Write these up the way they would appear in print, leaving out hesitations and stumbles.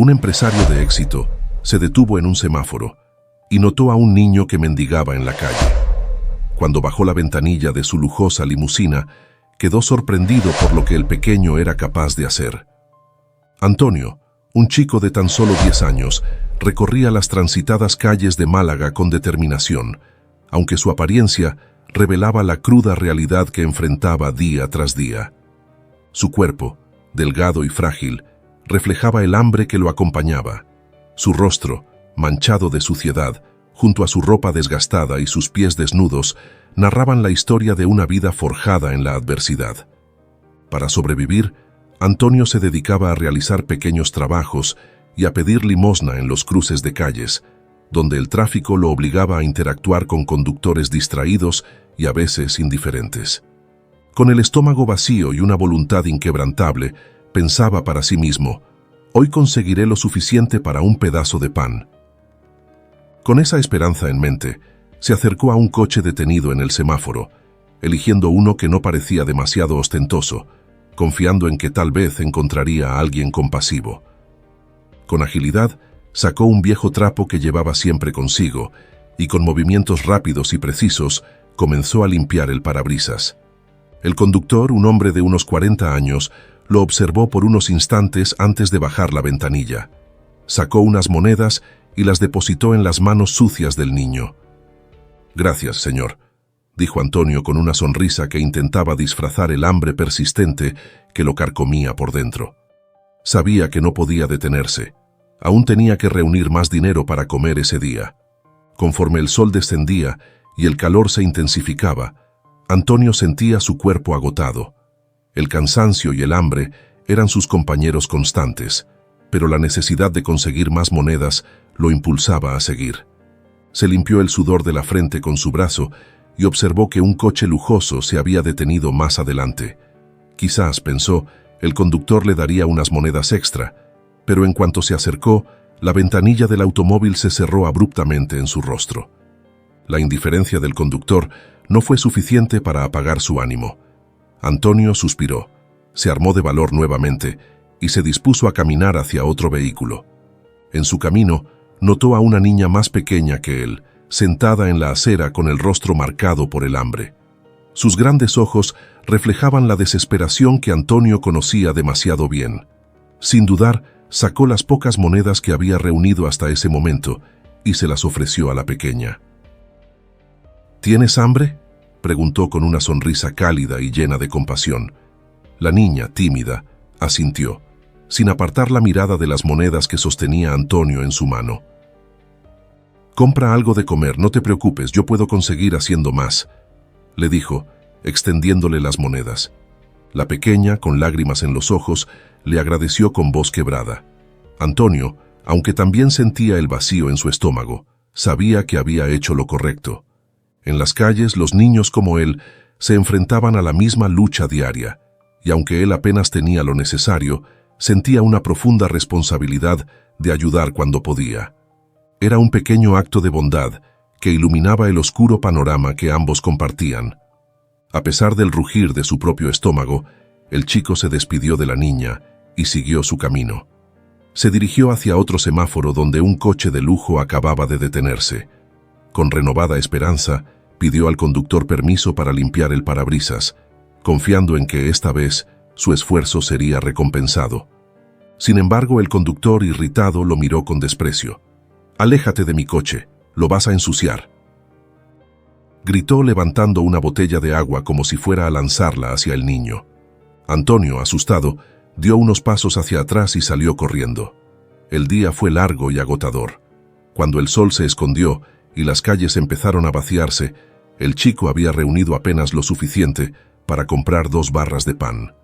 Un empresario de éxito se detuvo en un semáforo y notó a un niño que mendigaba en la calle. Cuando bajó la ventanilla de su lujosa limusina, quedó sorprendido por lo que el pequeño era capaz de hacer. Antonio, un chico de tan solo 10 años, recorría las transitadas calles de Málaga con determinación, aunque su apariencia revelaba la cruda realidad que enfrentaba día tras día. Su cuerpo, delgado y frágil, reflejaba el hambre que lo acompañaba. Su rostro, manchado de suciedad, junto a su ropa desgastada y sus pies desnudos, narraban la historia de una vida forjada en la adversidad. Para sobrevivir, Antonio se dedicaba a realizar pequeños trabajos y a pedir limosna en los cruces de calles, donde el tráfico lo obligaba a interactuar con conductores distraídos y a veces indiferentes. Con el estómago vacío y una voluntad inquebrantable, pensaba para sí mismo: hoy conseguiré lo suficiente para un pedazo de pan. Con esa esperanza en mente, se acercó a un coche detenido en el semáforo, eligiendo uno que no parecía demasiado ostentoso, confiando en que tal vez encontraría a alguien compasivo. Con agilidad, sacó un viejo trapo que llevaba siempre consigo y con movimientos rápidos y precisos comenzó a limpiar el parabrisas. El conductor, un hombre de unos 40 años, lo observó por unos instantes antes de bajar la ventanilla. Sacó unas monedas y las depositó en las manos sucias del niño. «Gracias, señor», dijo Antonio con una sonrisa que intentaba disfrazar el hambre persistente que lo carcomía por dentro. Sabía que no podía detenerse. Aún tenía que reunir más dinero para comer ese día. Conforme el sol descendía y el calor se intensificaba, Antonio sentía su cuerpo agotado. El cansancio y el hambre eran sus compañeros constantes, pero la necesidad de conseguir más monedas lo impulsaba a seguir. Se limpió el sudor de la frente con su brazo y observó que un coche lujoso se había detenido más adelante. Quizás, pensó, el conductor le daría unas monedas extra, pero en cuanto se acercó, la ventanilla del automóvil se cerró abruptamente en su rostro. La indiferencia del conductor no fue suficiente para apagar su ánimo. Antonio suspiró, se armó de valor nuevamente y se dispuso a caminar hacia otro vehículo. En su camino, notó a una niña más pequeña que él, sentada en la acera con el rostro marcado por el hambre. Sus grandes ojos reflejaban la desesperación que Antonio conocía demasiado bien. Sin dudar, sacó las pocas monedas que había reunido hasta ese momento y se las ofreció a la pequeña. «¿Tienes hambre?», preguntó con una sonrisa cálida y llena de compasión. La niña, tímida, asintió, sin apartar la mirada de las monedas que sostenía Antonio en su mano. «Compra algo de comer, no te preocupes, yo puedo conseguir haciendo más», le dijo, extendiéndole las monedas. La pequeña, con lágrimas en los ojos, le agradeció con voz quebrada. Antonio, aunque también sentía el vacío en su estómago, sabía que había hecho lo correcto. En las calles, los niños como él se enfrentaban a la misma lucha diaria, y aunque él apenas tenía lo necesario, sentía una profunda responsabilidad de ayudar cuando podía. Era un pequeño acto de bondad que iluminaba el oscuro panorama que ambos compartían. A pesar del rugir de su propio estómago, el chico se despidió de la niña y siguió su camino. Se dirigió hacia otro semáforo donde un coche de lujo acababa de detenerse. Con renovada esperanza, pidió al conductor permiso para limpiar el parabrisas, confiando en que esta vez su esfuerzo sería recompensado. Sin embargo, el conductor, irritado, lo miró con desprecio. «Aléjate de mi coche, lo vas a ensuciar», gritó levantando una botella de agua como si fuera a lanzarla hacia el niño. Antonio, asustado, dio unos pasos hacia atrás y salió corriendo. El día fue largo y agotador. Cuando el sol se escondió y las calles empezaron a vaciarse, el chico había reunido apenas lo suficiente para comprar 2 barras de pan.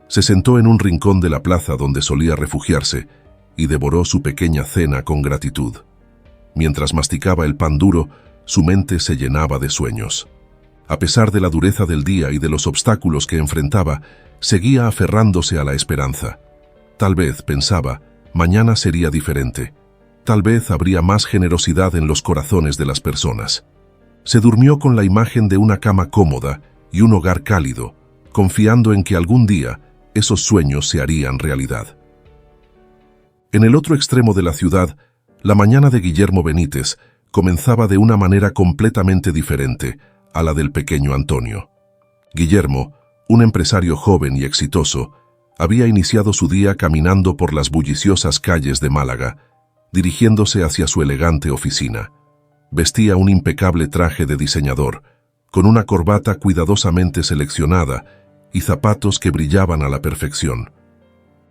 Se sentó en un rincón de la plaza donde solía refugiarse y devoró su pequeña cena con gratitud. Mientras masticaba el pan duro, su mente se llenaba de sueños. A pesar de la dureza del día y de los obstáculos que enfrentaba, seguía aferrándose a la esperanza. Tal vez, pensaba, mañana sería diferente. Tal vez habría más generosidad en los corazones de las personas. Se durmió con la imagen de una cama cómoda y un hogar cálido, confiando en que algún día esos sueños se harían realidad. En el otro extremo de la ciudad, la mañana de Guillermo Benítez comenzaba de una manera completamente diferente a la del pequeño Antonio. Guillermo, un empresario joven y exitoso, había iniciado su día caminando por las bulliciosas calles de Málaga, dirigiéndose hacia su elegante oficina. Vestía un impecable traje de diseñador, con una corbata cuidadosamente seleccionada y zapatos que brillaban a la perfección.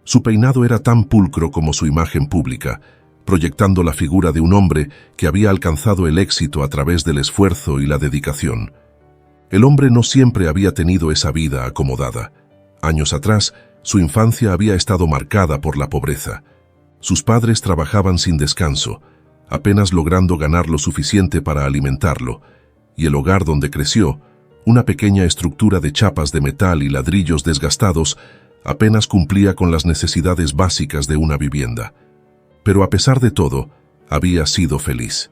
Su peinado era tan pulcro como su imagen pública, proyectando la figura de un hombre que había alcanzado el éxito a través del esfuerzo y la dedicación. El hombre no siempre había tenido esa vida acomodada. Años atrás, su infancia había estado marcada por la pobreza. Sus padres trabajaban sin descanso, apenas logrando ganar lo suficiente para alimentarlo, y el hogar donde creció, una pequeña estructura de chapas de metal y ladrillos desgastados, apenas cumplía con las necesidades básicas de una vivienda. Pero a pesar de todo, había sido feliz.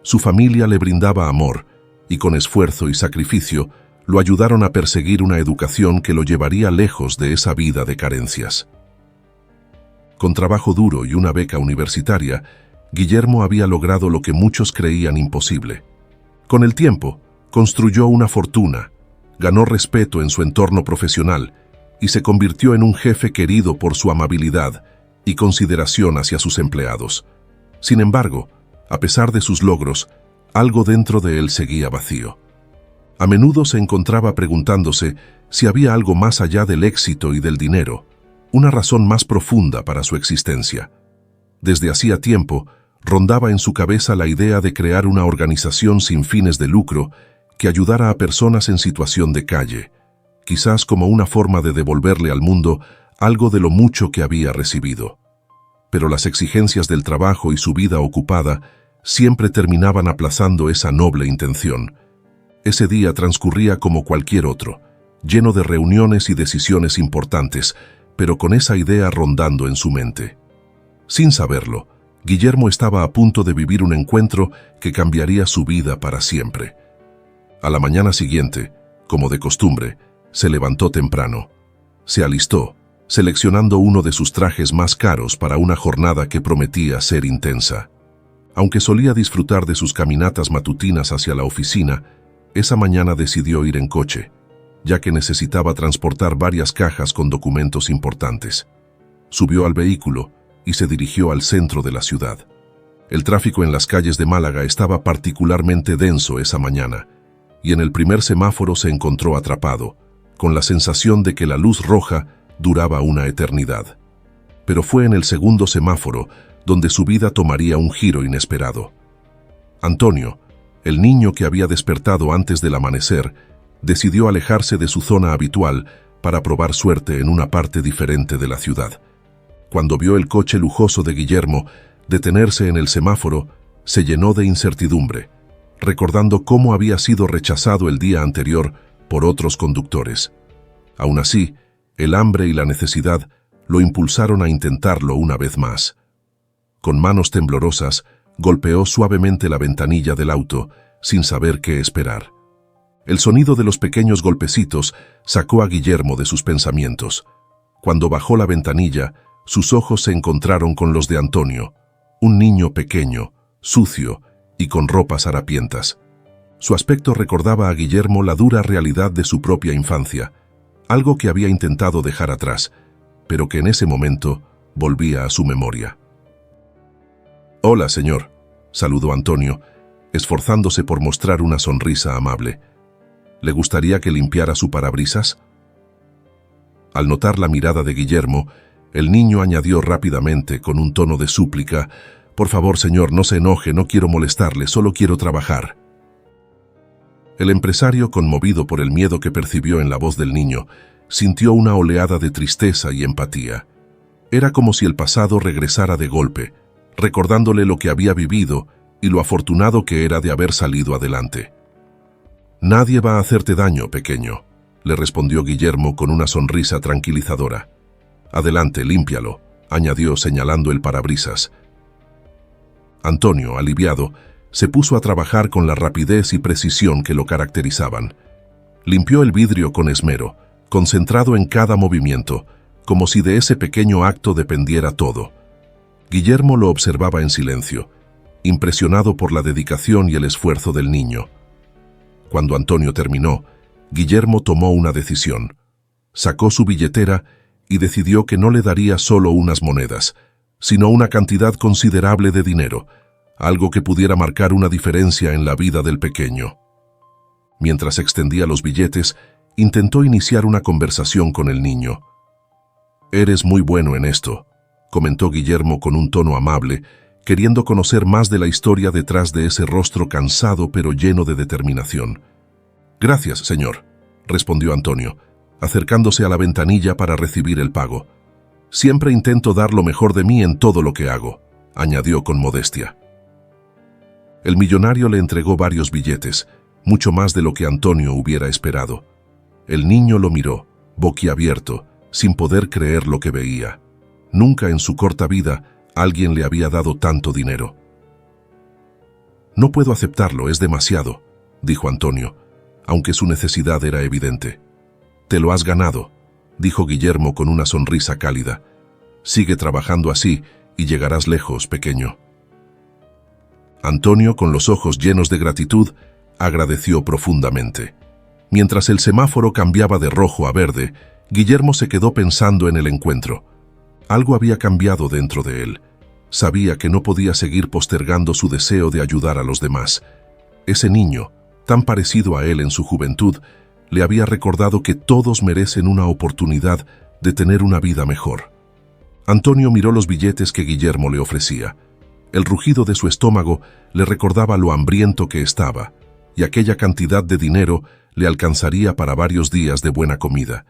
Su familia le brindaba amor, y con esfuerzo y sacrificio, lo ayudaron a perseguir una educación que lo llevaría lejos de esa vida de carencias. Con trabajo duro y una beca universitaria, Guillermo había logrado lo que muchos creían imposible. Con el tiempo, construyó una fortuna, ganó respeto en su entorno profesional y se convirtió en un jefe querido por su amabilidad y consideración hacia sus empleados. Sin embargo, a pesar de sus logros, algo dentro de él seguía vacío. A menudo se encontraba preguntándose si había algo más allá del éxito y del dinero, una razón más profunda para su existencia. Desde hacía tiempo, rondaba en su cabeza la idea de crear una organización sin fines de lucro que ayudara a personas en situación de calle, quizás como una forma de devolverle al mundo algo de lo mucho que había recibido. Pero las exigencias del trabajo y su vida ocupada siempre terminaban aplazando esa noble intención. Ese día transcurría como cualquier otro, lleno de reuniones y decisiones importantes, pero con esa idea rondando en su mente. Sin saberlo, Guillermo estaba a punto de vivir un encuentro que cambiaría su vida para siempre. A la mañana siguiente, como de costumbre, se levantó temprano. Se alistó, seleccionando uno de sus trajes más caros para una jornada que prometía ser intensa. Aunque solía disfrutar de sus caminatas matutinas hacia la oficina, esa mañana decidió ir en coche, ya que necesitaba transportar varias cajas con documentos importantes. Subió al vehículo y se dirigió al centro de la ciudad. El tráfico en las calles de Málaga estaba particularmente denso esa mañana, y en el primer semáforo se encontró atrapado, con la sensación de que la luz roja duraba una eternidad. Pero fue en el segundo semáforo donde su vida tomaría un giro inesperado. Antonio, el niño que había despertado antes del amanecer, decidió alejarse de su zona habitual para probar suerte en una parte diferente de la ciudad. Cuando vio el coche lujoso de Guillermo detenerse en el semáforo, se llenó de incertidumbre, recordando cómo había sido rechazado el día anterior por otros conductores. Aún así, el hambre y la necesidad lo impulsaron a intentarlo una vez más. Con manos temblorosas, golpeó suavemente la ventanilla del auto, sin saber qué esperar. El sonido de los pequeños golpecitos sacó a Guillermo de sus pensamientos. Cuando bajó la ventanilla, sus ojos se encontraron con los de Antonio, un niño pequeño, sucio y con ropas harapientas. Su aspecto recordaba a Guillermo la dura realidad de su propia infancia, algo que había intentado dejar atrás, pero que en ese momento volvía a su memoria. «Hola, señor», saludó Antonio, esforzándose por mostrar una sonrisa amable. «¿Le gustaría que limpiara su parabrisas?». Al notar la mirada de Guillermo, el niño añadió rápidamente con un tono de súplica: «Por favor, señor, no se enoje, no quiero molestarle, solo quiero trabajar». El empresario, conmovido por el miedo que percibió en la voz del niño, sintió una oleada de tristeza y empatía. Era como si el pasado regresara de golpe, recordándole lo que había vivido y lo afortunado que era de haber salido adelante. «Nadie va a hacerte daño, pequeño», le respondió Guillermo con una sonrisa tranquilizadora. «Adelante, límpialo», añadió señalando el parabrisas. Antonio, aliviado, se puso a trabajar con la rapidez y precisión que lo caracterizaban. Limpió el vidrio con esmero, concentrado en cada movimiento, como si de ese pequeño acto dependiera todo. Guillermo lo observaba en silencio, impresionado por la dedicación y el esfuerzo del niño. Cuando Antonio terminó, Guillermo tomó una decisión. Sacó su billetera y decidió que no le daría solo unas monedas, sino una cantidad considerable de dinero, algo que pudiera marcar una diferencia en la vida del pequeño. Mientras extendía los billetes, intentó iniciar una conversación con el niño. «Eres muy bueno en esto», comentó Guillermo con un tono amable, queriendo conocer más de la historia detrás de ese rostro cansado pero lleno de determinación. «Gracias, señor», respondió Antonio, acercándose a la ventanilla para recibir el pago. «Siempre intento dar lo mejor de mí en todo lo que hago», añadió con modestia. El millonario le entregó varios billetes, mucho más de lo que Antonio hubiera esperado. El niño lo miró, boquiabierto, sin poder creer lo que veía. Nunca en su corta vida alguien le había dado tanto dinero. «No puedo aceptarlo, es demasiado», dijo Antonio, aunque su necesidad era evidente. «Te lo has ganado», dijo Guillermo con una sonrisa cálida. «Sigue trabajando así y llegarás lejos, pequeño». Antonio, con los ojos llenos de gratitud, agradeció profundamente. Mientras el semáforo cambiaba de rojo a verde, Guillermo se quedó pensando en el encuentro. Algo había cambiado dentro de él. Sabía que no podía seguir postergando su deseo de ayudar a los demás. Ese niño, tan parecido a él en su juventud, le había recordado que todos merecen una oportunidad de tener una vida mejor. Antonio miró los billetes que Guillermo le ofrecía. El rugido de su estómago le recordaba lo hambriento que estaba, y aquella cantidad de dinero le alcanzaría para varios días de buena comida,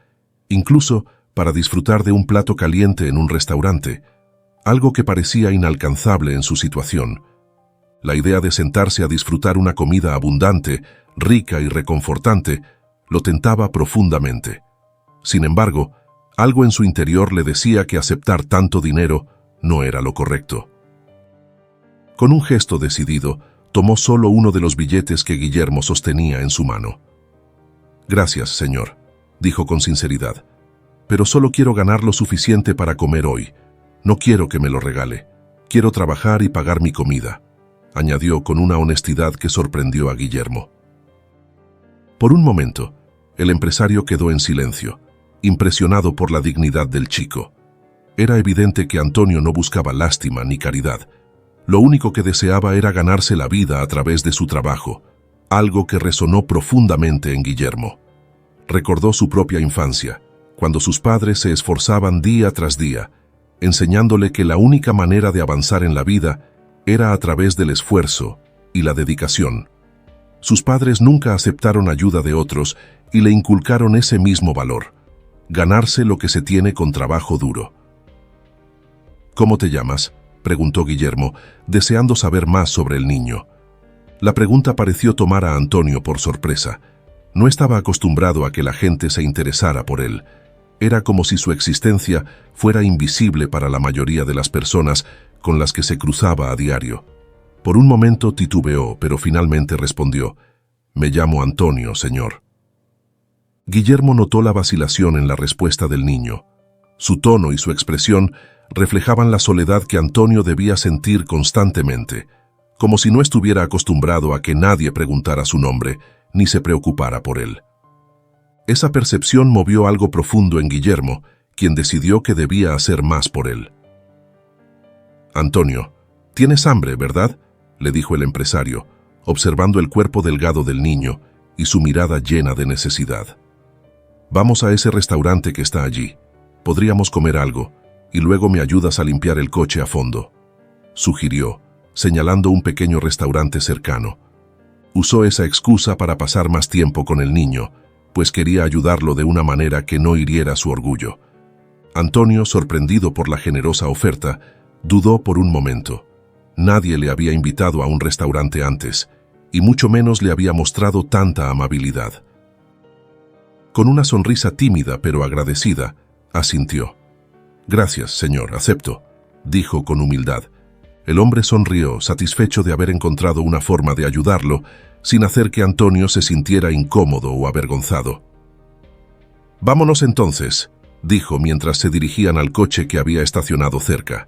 incluso para disfrutar de un plato caliente en un restaurante, algo que parecía inalcanzable en su situación. La idea de sentarse a disfrutar una comida abundante, rica y reconfortante, lo tentaba profundamente. Sin embargo, algo en su interior le decía que aceptar tanto dinero no era lo correcto. Con un gesto decidido, tomó solo uno de los billetes que Guillermo sostenía en su mano. «Gracias, señor», dijo con sinceridad, «pero solo quiero ganar lo suficiente para comer hoy. No quiero que me lo regale. Quiero trabajar y pagar mi comida», añadió con una honestidad que sorprendió a Guillermo. Por un momento, el empresario quedó en silencio, impresionado por la dignidad del chico. Era evidente que Antonio no buscaba lástima ni caridad. Lo único que deseaba era ganarse la vida a través de su trabajo, algo que resonó profundamente en Guillermo. Recordó su propia infancia, cuando sus padres se esforzaban día tras día, enseñándole que la única manera de avanzar en la vida era a través del esfuerzo y la dedicación. Sus padres nunca aceptaron ayuda de otros y le inculcaron ese mismo valor: ganarse lo que se tiene con trabajo duro. «¿Cómo te llamas?», preguntó Guillermo, deseando saber más sobre el niño. La pregunta pareció tomar a Antonio por sorpresa. No estaba acostumbrado a que la gente se interesara por él. Era como si su existencia fuera invisible para la mayoría de las personas con las que se cruzaba a diario. Por un momento titubeó, pero finalmente respondió: «Me llamo Antonio, señor». Guillermo notó la vacilación en la respuesta del niño. Su tono y su expresión reflejaban la soledad que Antonio debía sentir constantemente, como si no estuviera acostumbrado a que nadie preguntara su nombre ni se preocupara por él. Esa percepción movió algo profundo en Guillermo, quien decidió que debía hacer más por él. «Antonio, tienes hambre, ¿verdad?», le dijo el empresario, observando el cuerpo delgado del niño y su mirada llena de necesidad. «Vamos a ese restaurante que está allí. Podríamos comer algo, y luego me ayudas a limpiar el coche a fondo», sugirió, señalando un pequeño restaurante cercano. Usó esa excusa para pasar más tiempo con el niño, pues quería ayudarlo de una manera que no hiriera su orgullo. Antonio, sorprendido por la generosa oferta, dudó por un momento. Nadie le había invitado a un restaurante antes, y mucho menos le había mostrado tanta amabilidad. Con una sonrisa tímida pero agradecida, asintió. «Gracias, señor, acepto», dijo con humildad. El hombre sonrió, satisfecho de haber encontrado una forma de ayudarlo, sin hacer que Antonio se sintiera incómodo o avergonzado. «Vámonos entonces», dijo mientras se dirigían al coche que había estacionado cerca.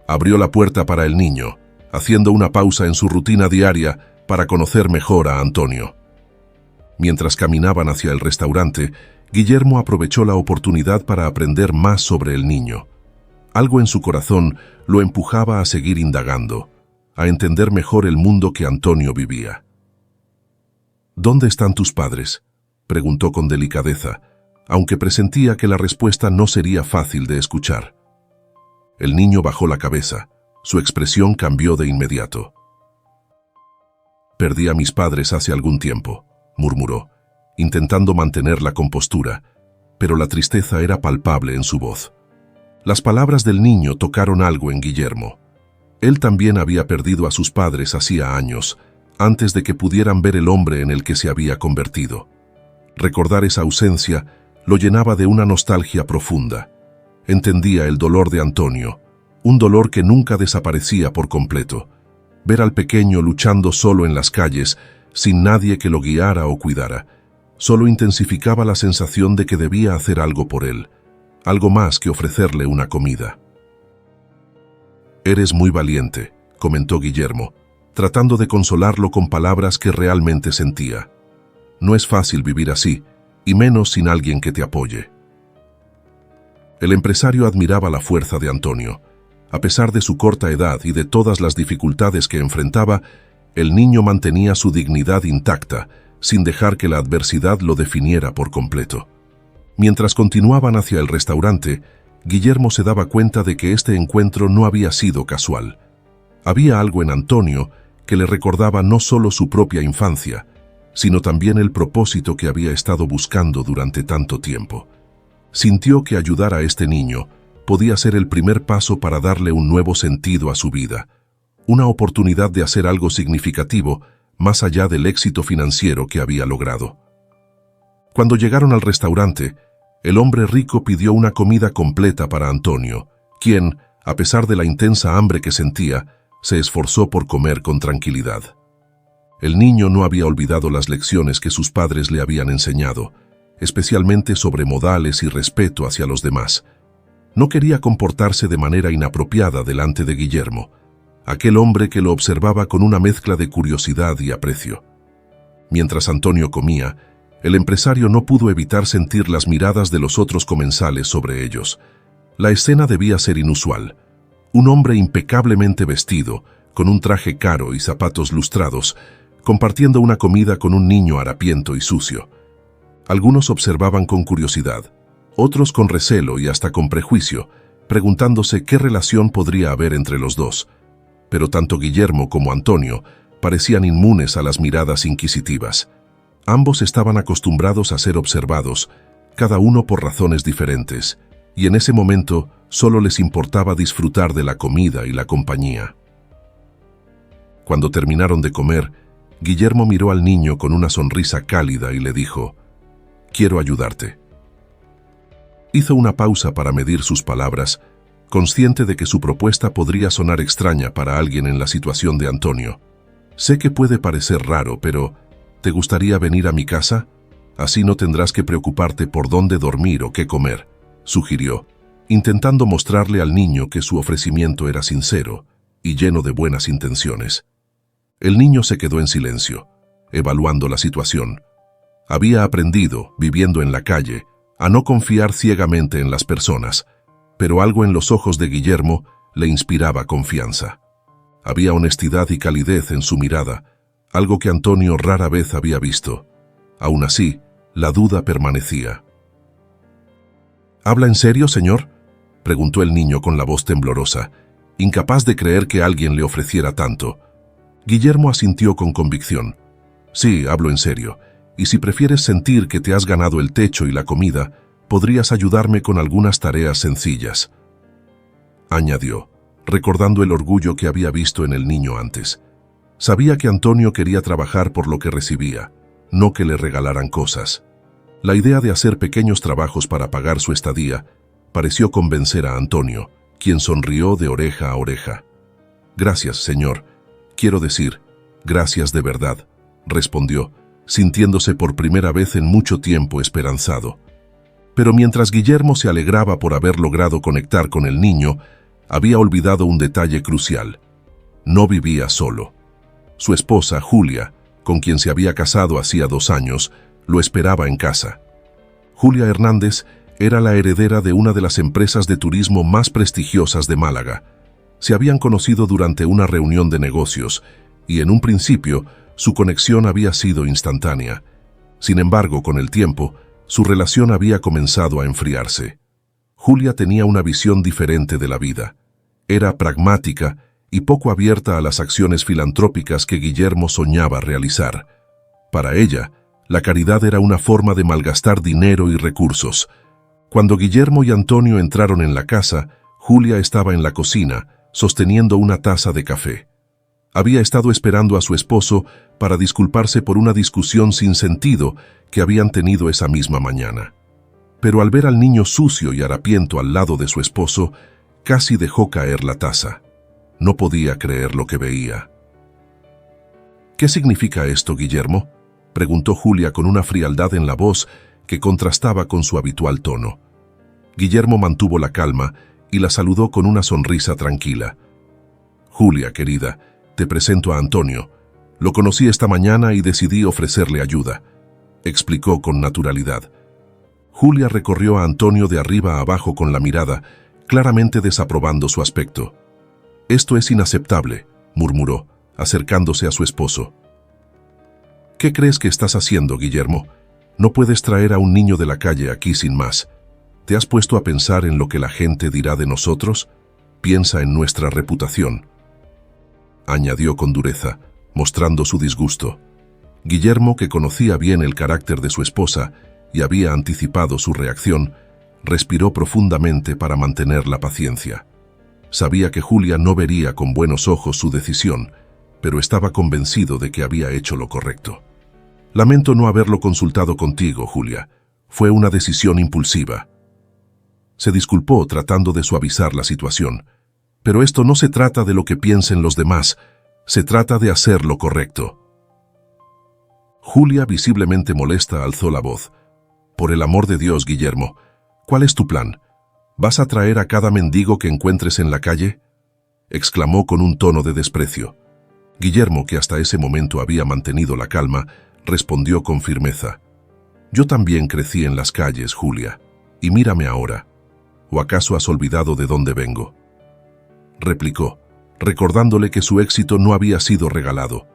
Abrió la puerta para el niño, haciendo una pausa en su rutina diaria para conocer mejor a Antonio. Mientras caminaban hacia el restaurante, Guillermo aprovechó la oportunidad para aprender más sobre el niño. Algo en su corazón lo empujaba a seguir indagando, a entender mejor el mundo que Antonio vivía. ¿Dónde están tus padres?, preguntó con delicadeza, aunque presentía que la respuesta no sería fácil de escuchar. El niño bajó la cabeza, su expresión cambió de inmediato. «Perdí a mis padres hace algún tiempo», murmuró, intentando mantener la compostura, pero la tristeza era palpable en su voz. Las palabras del niño tocaron algo en Guillermo. Él también había perdido a sus padres hacía años, antes de que pudieran ver el hombre en el que se había convertido. Recordar esa ausencia lo llenaba de una nostalgia profunda. Entendía el dolor de Antonio, un dolor que nunca desaparecía por completo. Ver al pequeño luchando solo en las calles, sin nadie que lo guiara o cuidara, solo intensificaba la sensación de que debía hacer algo por él, algo más que ofrecerle una comida. «Eres muy valiente», comentó Guillermo, tratando de consolarlo con palabras que realmente sentía. «No es fácil vivir así, y menos sin alguien que te apoye». El empresario admiraba la fuerza de Antonio. A pesar de su corta edad y de todas las dificultades que enfrentaba, el niño mantenía su dignidad intacta, sin dejar que la adversidad lo definiera por completo. Mientras continuaban hacia el restaurante, Guillermo se daba cuenta de que este encuentro no había sido casual. Había algo en Antonio que le recordaba no solo su propia infancia, sino también el propósito que había estado buscando durante tanto tiempo. Sintió que ayudar a este niño podía ser el primer paso para darle un nuevo sentido a su vida, una oportunidad de hacer algo significativo más allá del éxito financiero que había logrado. Cuando llegaron al restaurante, el hombre rico pidió una comida completa para Antonio, quien, a pesar de la intensa hambre que sentía, se esforzó por comer con tranquilidad. El niño no había olvidado las lecciones que sus padres le habían enseñado, especialmente sobre modales y respeto hacia los demás. No quería comportarse de manera inapropiada delante de Guillermo, aquel hombre que lo observaba con una mezcla de curiosidad y aprecio. Mientras Antonio comía, el empresario no pudo evitar sentir las miradas de los otros comensales sobre ellos. La escena debía ser inusual. Un hombre impecablemente vestido, con un traje caro y zapatos lustrados, compartiendo una comida con un niño harapiento y sucio. Algunos observaban con curiosidad, otros con recelo y hasta con prejuicio, preguntándose qué relación podría haber entre los dos. Pero tanto Guillermo como Antonio parecían inmunes a las miradas inquisitivas. Ambos estaban acostumbrados a ser observados, cada uno por razones diferentes, y en ese momento solo les importaba disfrutar de la comida y la compañía. Cuando terminaron de comer, Guillermo miró al niño con una sonrisa cálida y le dijo: «Quiero ayudarte». Hizo una pausa para medir sus palabras, consciente de que su propuesta podría sonar extraña para alguien en la situación de Antonio. «Sé que puede parecer raro, pero ¿te gustaría venir a mi casa? Así no tendrás que preocuparte por dónde dormir o qué comer», sugirió, intentando mostrarle al niño que su ofrecimiento era sincero y lleno de buenas intenciones. El niño se quedó en silencio, evaluando la situación. Había aprendido, viviendo en la calle, a no confiar ciegamente en las personas, pero algo en los ojos de Guillermo le inspiraba confianza. Había honestidad y calidez en su mirada, algo que Antonio rara vez había visto. Aún así, la duda permanecía. «¿Habla en serio, señor?», preguntó el niño con la voz temblorosa, incapaz de creer que alguien le ofreciera tanto. Guillermo asintió con convicción. «Sí, hablo en serio, y si prefieres sentir que te has ganado el techo y la comida, podrías ayudarme con algunas tareas sencillas», añadió, recordando el orgullo que había visto en el niño antes. Sabía que Antonio quería trabajar por lo que recibía, no que le regalaran cosas. La idea de hacer pequeños trabajos para pagar su estadía pareció convencer a Antonio, quien sonrió de oreja a oreja. «Gracias, señor. Quiero decir, gracias de verdad», respondió, sintiéndose por primera vez en mucho tiempo esperanzado. Pero mientras Guillermo se alegraba por haber logrado conectar con el niño, había olvidado un detalle crucial. No vivía solo. Su esposa, Julia, con quien se había casado hacía 2 años, lo esperaba en casa. Julia Hernández era la heredera de una de las empresas de turismo más prestigiosas de Málaga. Se habían conocido durante una reunión de negocios y en un principio su conexión había sido instantánea. Sin embargo, con el tiempo, su relación había comenzado a enfriarse. Julia tenía una visión diferente de la vida. Era pragmática y poco abierta a las acciones filantrópicas que Guillermo soñaba realizar. Para ella, la caridad era una forma de malgastar dinero y recursos. Cuando Guillermo y Antonio entraron en la casa, Julia estaba en la cocina, sosteniendo una taza de café. Había estado esperando a su esposo para disculparse por una discusión sin sentido que habían tenido esa misma mañana. Pero al ver al niño sucio y harapiento al lado de su esposo, casi dejó caer la taza. No podía creer lo que veía. ¿Qué significa esto, Guillermo?, preguntó Julia con una frialdad en la voz que contrastaba con su habitual tono. Guillermo mantuvo la calma y la saludó con una sonrisa tranquila. Julia, querida, te presento a Antonio. Lo conocí esta mañana y decidí ofrecerle ayuda, explicó con naturalidad. Julia recorrió a Antonio de arriba a abajo con la mirada, claramente desaprobando su aspecto. Esto es inaceptable, murmuró, acercándose a su esposo. ¿Qué crees que estás haciendo, Guillermo? No puedes traer a un niño de la calle aquí sin más. ¿Te has puesto a pensar en lo que la gente dirá de nosotros? Piensa en nuestra reputación, añadió con dureza, mostrando su disgusto. Guillermo, que conocía bien el carácter de su esposa y había anticipado su reacción, respiró profundamente para mantener la paciencia. Sabía que Julia no vería con buenos ojos su decisión, pero estaba convencido de que había hecho lo correcto. Lamento no haberlo consultado contigo, Julia. Fue una decisión impulsiva. Se disculpó tratando de suavizar la situación. Pero esto no se trata de lo que piensen los demás, se trata de hacer lo correcto. Julia, visiblemente molesta, alzó la voz. Por el amor de Dios, Guillermo, ¿cuál es tu plan? ¿Vas a traer a cada mendigo que encuentres en la calle?, exclamó con un tono de desprecio. Guillermo, que hasta ese momento había mantenido la calma, respondió con firmeza. Yo también crecí en las calles, Julia, y mírame ahora. ¿O acaso has olvidado de dónde vengo?, replicó, recordándole que su éxito no había sido regalado,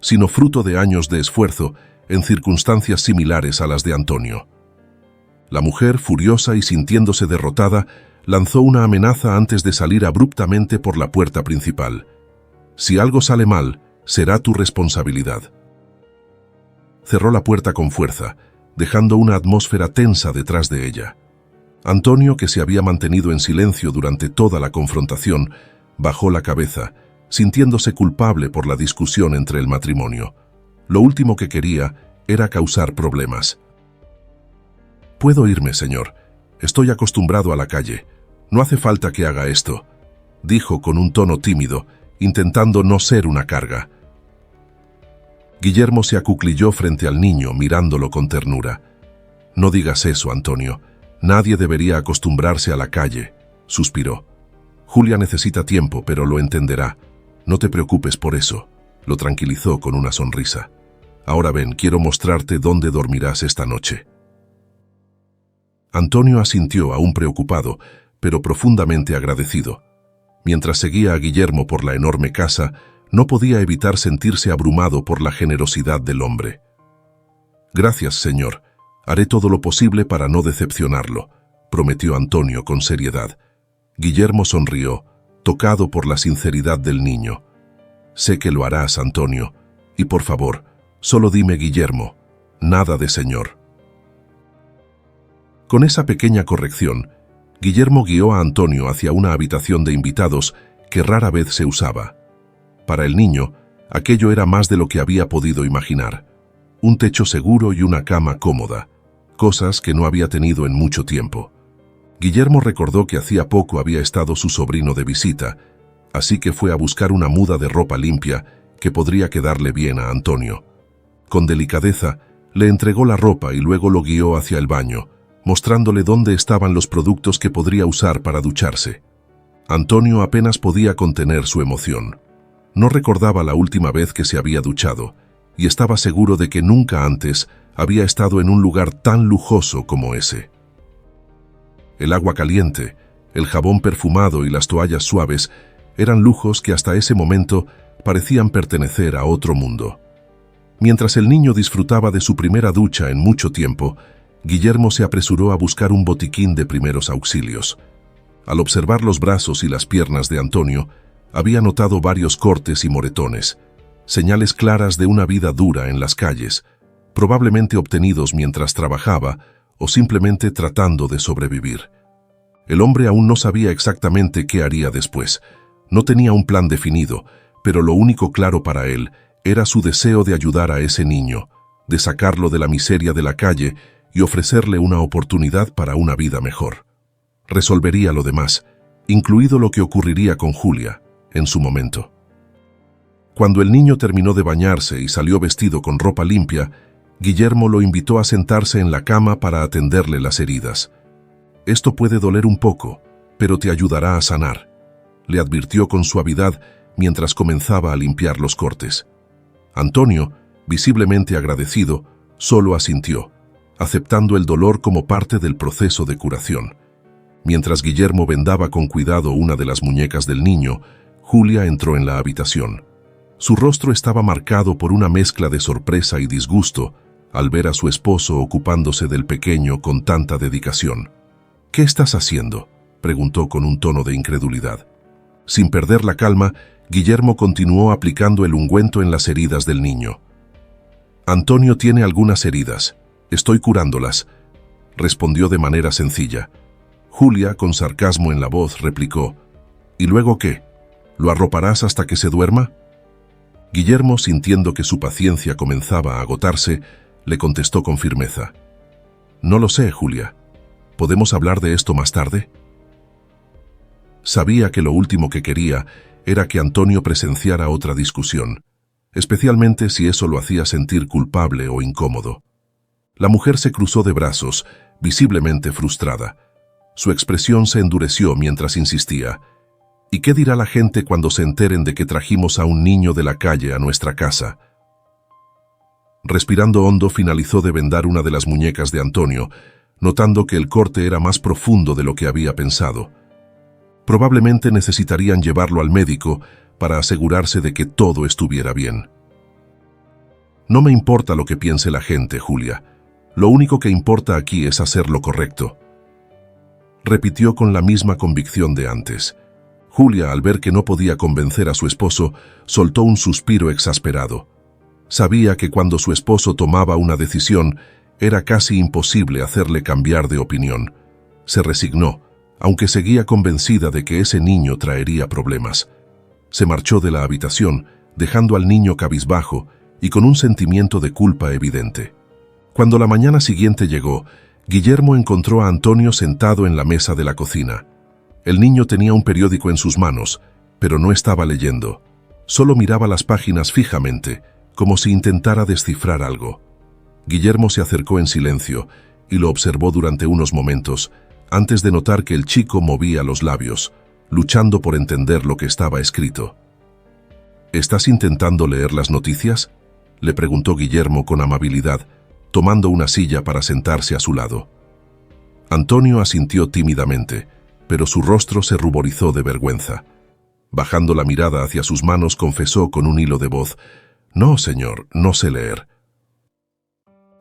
sino fruto de años de esfuerzo en circunstancias similares a las de Antonio. La mujer, furiosa y sintiéndose derrotada, lanzó una amenaza antes de salir abruptamente por la puerta principal. Si algo sale mal, será tu responsabilidad. Cerró la puerta con fuerza, dejando una atmósfera tensa detrás de ella. Antonio, que se había mantenido en silencio durante toda la confrontación, bajó la cabeza, sintiéndose culpable por la discusión entre el matrimonio. Lo último que quería era causar problemas. «Puedo irme, señor. Estoy acostumbrado a la calle. No hace falta que haga esto», dijo con un tono tímido, intentando no ser una carga. Guillermo se acuclilló frente al niño, mirándolo con ternura. «No digas eso, Antonio. Nadie debería acostumbrarse a la calle», suspiró. «Julia necesita tiempo, pero lo entenderá. No te preocupes por eso», lo tranquilizó con una sonrisa. «Ahora ven, quiero mostrarte dónde dormirás esta noche». Antonio asintió, aún preocupado, pero profundamente agradecido. Mientras seguía a Guillermo por la enorme casa, no podía evitar sentirse abrumado por la generosidad del hombre. «Gracias, señor. Haré todo lo posible para no decepcionarlo», prometió Antonio con seriedad. Guillermo sonrió, tocado por la sinceridad del niño. «Sé que lo harás, Antonio. Y por favor, solo dime Guillermo, nada de señor». Con esa pequeña corrección, Guillermo guió a Antonio hacia una habitación de invitados que rara vez se usaba. Para el niño, aquello era más de lo que había podido imaginar. Un techo seguro y una cama cómoda, cosas que no había tenido en mucho tiempo. Guillermo recordó que hacía poco había estado su sobrino de visita, así que fue a buscar una muda de ropa limpia que podría quedarle bien a Antonio. Con delicadeza, le entregó la ropa y luego lo guió hacia el baño, mostrándole dónde estaban los productos que podría usar para ducharse. Antonio apenas podía contener su emoción. No recordaba la última vez que se había duchado, y estaba seguro de que nunca antes había estado en un lugar tan lujoso como ese. El agua caliente, el jabón perfumado y las toallas suaves eran lujos que hasta ese momento parecían pertenecer a otro mundo. Mientras el niño disfrutaba de su primera ducha en mucho tiempo, Guillermo se apresuró a buscar un botiquín de primeros auxilios. Al observar los brazos y las piernas de Antonio, había notado varios cortes y moretones, señales claras de una vida dura en las calles, probablemente obtenidos mientras trabajaba o simplemente tratando de sobrevivir. El hombre aún no sabía exactamente qué haría después. No tenía un plan definido, pero lo único claro para él era su deseo de ayudar a ese niño, de sacarlo de la miseria de la calle y ofrecerle una oportunidad para una vida mejor. Resolvería lo demás, incluido lo que ocurriría con Julia, en su momento. Cuando el niño terminó de bañarse y salió vestido con ropa limpia, Guillermo lo invitó a sentarse en la cama para atenderle las heridas. «Esto puede doler un poco, pero te ayudará a sanar», le advirtió con suavidad mientras comenzaba a limpiar los cortes. Antonio, visiblemente agradecido, solo asintió, aceptando el dolor como parte del proceso de curación. Mientras Guillermo vendaba con cuidado una de las muñecas del niño, Julia entró en la habitación. Su rostro estaba marcado por una mezcla de sorpresa y disgusto al ver a su esposo ocupándose del pequeño con tanta dedicación. «¿Qué estás haciendo?», preguntó con un tono de incredulidad. Sin perder la calma, Guillermo continuó aplicando el ungüento en las heridas del niño. «Antonio tiene algunas heridas. Estoy curándolas», respondió de manera sencilla. Julia, con sarcasmo en la voz, replicó: «¿Y luego qué? ¿Lo arroparás hasta que se duerma?». Guillermo, sintiendo que su paciencia comenzaba a agotarse, le contestó con firmeza: «No lo sé, Julia. ¿Podemos hablar de esto más tarde?». Sabía que lo último que quería era que Antonio presenciara otra discusión, especialmente si eso lo hacía sentir culpable o incómodo. La mujer se cruzó de brazos, visiblemente frustrada. Su expresión se endureció mientras insistía: «¿Y qué dirá la gente cuando se enteren de que trajimos a un niño de la calle a nuestra casa?». Respirando hondo, finalizó de vendar una de las muñecas de Antonio, notando que el corte era más profundo de lo que había pensado. Probablemente necesitarían llevarlo al médico para asegurarse de que todo estuviera bien. «No me importa lo que piense la gente, Julia. Lo único que importa aquí es hacer lo correcto», repitió con la misma convicción de antes. Julia, al ver que no podía convencer a su esposo, soltó un suspiro exasperado. Sabía que cuando su esposo tomaba una decisión, era casi imposible hacerle cambiar de opinión. Se resignó, aunque seguía convencida de que ese niño traería problemas. Se marchó de la habitación, dejando al niño cabizbajo y con un sentimiento de culpa evidente. Cuando la mañana siguiente llegó, Guillermo encontró a Antonio sentado en la mesa de la cocina. El niño tenía un periódico en sus manos, pero no estaba leyendo. Solo miraba las páginas fijamente, como si intentara descifrar algo. Guillermo se acercó en silencio y lo observó durante unos momentos, antes de notar que el chico movía los labios, luchando por entender lo que estaba escrito. «¿Estás intentando leer las noticias?», le preguntó Guillermo con amabilidad, tomando una silla para sentarse a su lado. Antonio asintió tímidamente, pero su rostro se ruborizó de vergüenza. Bajando la mirada hacia sus manos, confesó con un hilo de voz: «No, señor, no sé leer».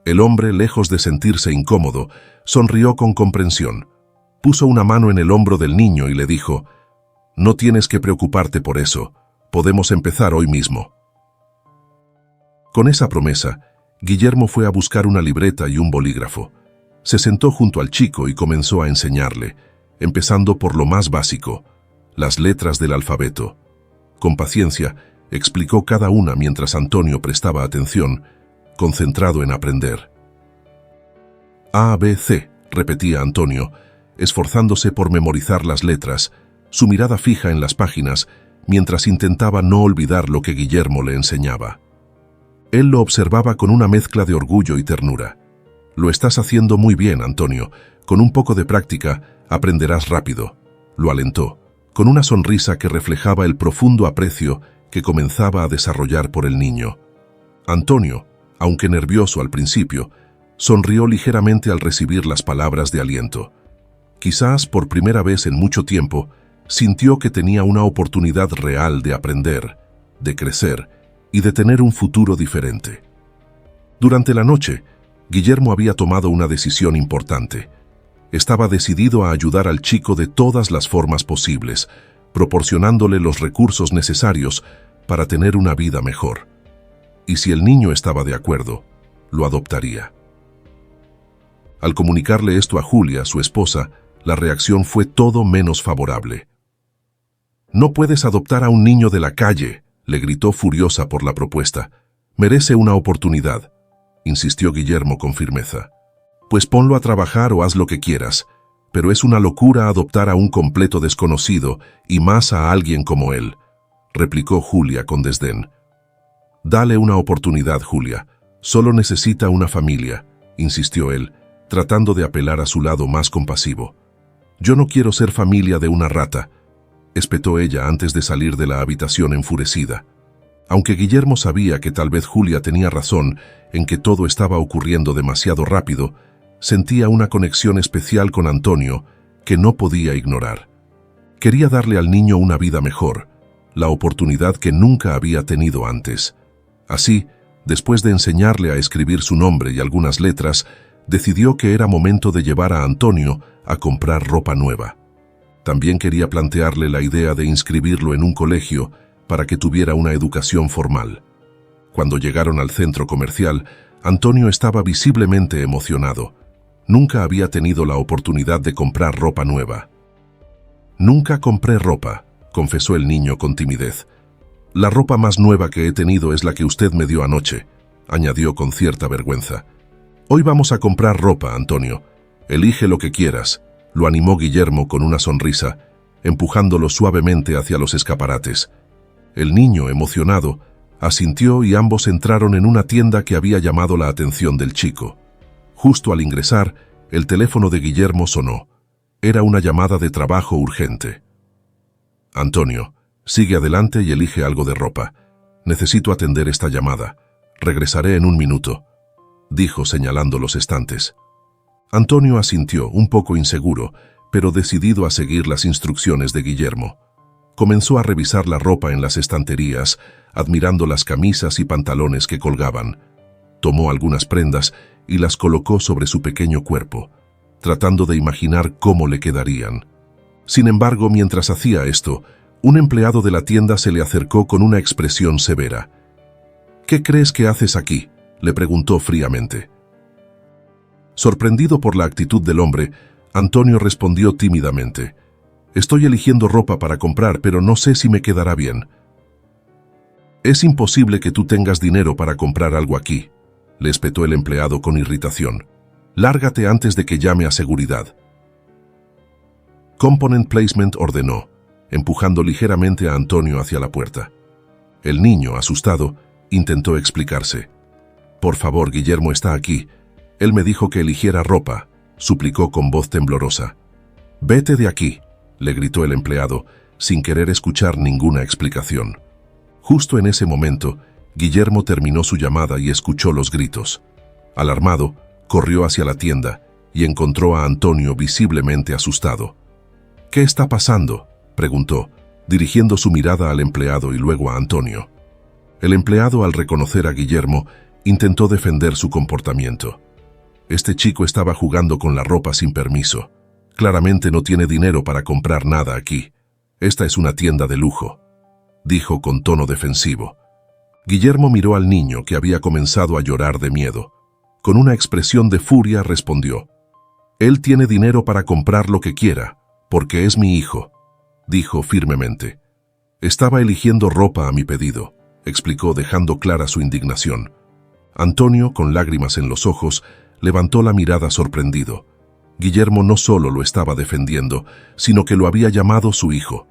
El hombre, lejos de sentirse incómodo, sonrió con comprensión. Puso una mano en el hombro del niño y le dijo: «No tienes que preocuparte por eso. Podemos empezar hoy mismo». Con esa promesa, Guillermo fue a buscar una libreta y un bolígrafo. Se sentó junto al chico y comenzó a enseñarle, empezando por lo más básico, las letras del alfabeto. Con paciencia, explicó cada una mientras Antonio prestaba atención, concentrado en aprender. «A, B, C», repetía Antonio, esforzándose por memorizar las letras, su mirada fija en las páginas, mientras intentaba no olvidar lo que Guillermo le enseñaba. Él lo observaba con una mezcla de orgullo y ternura. «Lo estás haciendo muy bien, Antonio. Con un poco de práctica, aprenderás rápido», lo alentó, con una sonrisa que reflejaba el profundo aprecio que comenzaba a desarrollar por el niño. Antonio, aunque nervioso al principio, sonrió ligeramente al recibir las palabras de aliento. Quizás por primera vez en mucho tiempo, sintió que tenía una oportunidad real de aprender, de crecer y de tener un futuro diferente. Durante la noche, Guillermo había tomado una decisión importante. Estaba decidido a ayudar al chico de todas las formas posibles, proporcionándole los recursos necesarios para tener una vida mejor. Y si el niño estaba de acuerdo, lo adoptaría. Al comunicarle esto a Julia, su esposa, la reacción fue todo menos favorable. «No puedes adoptar a un niño de la calle», le gritó furiosa por la propuesta. «Merece una oportunidad», insistió Guillermo con firmeza. «Pues ponlo a trabajar o haz lo que quieras, pero es una locura adoptar a un completo desconocido y más a alguien como él», replicó Julia con desdén. «Dale una oportunidad, Julia. Solo necesita una familia», insistió él, tratando de apelar a su lado más compasivo. «Yo no quiero ser familia de una rata», espetó ella antes de salir de la habitación enfurecida. Aunque Guillermo sabía que tal vez Julia tenía razón en que todo estaba ocurriendo demasiado rápido, sentía una conexión especial con Antonio que no podía ignorar. Quería darle al niño una vida mejor, la oportunidad que nunca había tenido antes. Así, después de enseñarle a escribir su nombre y algunas letras, decidió que era momento de llevar a Antonio a comprar ropa nueva. También quería plantearle la idea de inscribirlo en un colegio para que tuviera una educación formal. Cuando llegaron al centro comercial, Antonio estaba visiblemente emocionado. Nunca había tenido la oportunidad de comprar ropa nueva. «Nunca compré ropa», confesó el niño con timidez. «La ropa más nueva que he tenido es la que usted me dio anoche», añadió con cierta vergüenza. «Hoy vamos a comprar ropa, Antonio. Elige lo que quieras», lo animó Guillermo con una sonrisa, empujándolo suavemente hacia los escaparates. El niño, emocionado, asintió y ambos entraron en una tienda que había llamado la atención del chico. Justo al ingresar, el teléfono de Guillermo sonó. Era una llamada de trabajo urgente. «Antonio, sigue adelante y elige algo de ropa. Necesito atender esta llamada. Regresaré en un minuto», dijo señalando los estantes. Antonio asintió, un poco inseguro, pero decidido a seguir las instrucciones de Guillermo. Comenzó a revisar la ropa en las estanterías, admirando las camisas y pantalones que colgaban. Tomó algunas prendas y las colocó sobre su pequeño cuerpo, tratando de imaginar cómo le quedarían. Sin embargo, mientras hacía esto, un empleado de la tienda se le acercó con una expresión severa. «¿Qué crees que haces aquí?», le preguntó fríamente. Sorprendido por la actitud del hombre, Antonio respondió tímidamente. «Estoy eligiendo ropa para comprar, pero no sé si me quedará bien». «Es imposible que tú tengas dinero para comprar algo aquí», le espetó el empleado con irritación. «Lárgate antes de que llame a seguridad». Component Placement ordenó, empujando ligeramente a Antonio hacia la puerta. El niño, asustado, intentó explicarse. «Por favor, Guillermo está aquí. Él me dijo que eligiera ropa», suplicó con voz temblorosa. «Vete de aquí», le gritó el empleado, sin querer escuchar ninguna explicación. Justo en ese momento, Guillermo terminó su llamada y escuchó los gritos. Alarmado, corrió hacia la tienda y encontró a Antonio visiblemente asustado. «¿Qué está pasando?», preguntó, dirigiendo su mirada al empleado y luego a Antonio. El empleado, al reconocer a Guillermo, intentó defender su comportamiento. Este chico estaba jugando con la ropa sin permiso. Claramente no tiene dinero para comprar nada aquí. Esta es una tienda de lujo», dijo con tono defensivo. Guillermo miró al niño, que había comenzado a llorar de miedo. Con una expresión de furia respondió: «Él tiene dinero para comprar lo que quiera, porque es mi hijo», dijo firmemente. «Estaba eligiendo ropa a mi pedido», explicó dejando clara su indignación. Antonio, con lágrimas en los ojos, levantó la mirada sorprendido. Guillermo no solo lo estaba defendiendo, sino que lo había llamado su hijo.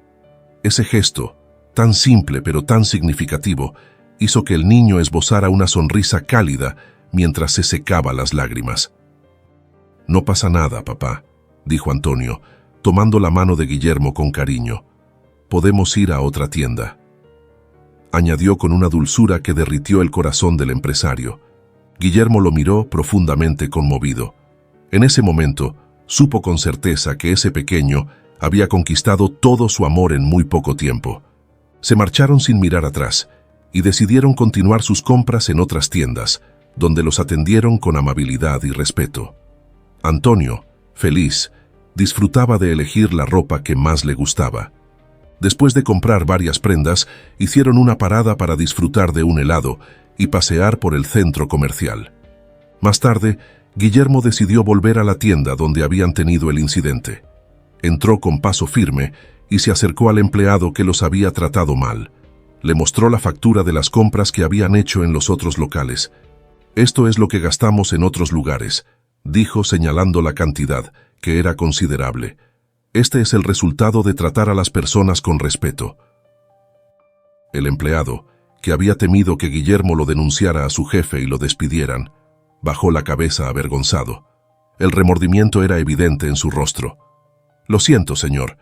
Ese gesto, tan simple pero tan significativo, hizo que el niño esbozara una sonrisa cálida mientras se secaba las lágrimas. «No pasa nada, papá», dijo Antonio, tomando la mano de Guillermo con cariño. podemos ir a otra tienda», añadió con una dulzura que derritió el corazón del empresario. Guillermo lo miró profundamente conmovido. En ese momento, supo con certeza que ese pequeño había conquistado todo su amor en muy poco tiempo. Se marcharon sin mirar atrás y decidieron continuar sus compras en otras tiendas, donde los atendieron con amabilidad y respeto. Antonio, feliz, disfrutaba de elegir la ropa que más le gustaba. Después de comprar varias prendas, hicieron una parada para disfrutar de un helado y pasear por el centro comercial. Más tarde, Guillermo decidió volver a la tienda donde habían tenido el incidente. Entró con paso firme y se acercó al empleado que los había tratado mal. Le mostró la factura de las compras que habían hecho en los otros locales. «Esto es lo que gastamos en otros lugares», dijo señalando la cantidad, que era considerable. «Este es el resultado de tratar a las personas con respeto». El empleado, que había temido que Guillermo lo denunciara a su jefe y lo despidieran, bajó la cabeza avergonzado. El remordimiento era evidente en su rostro. «Lo siento, señor.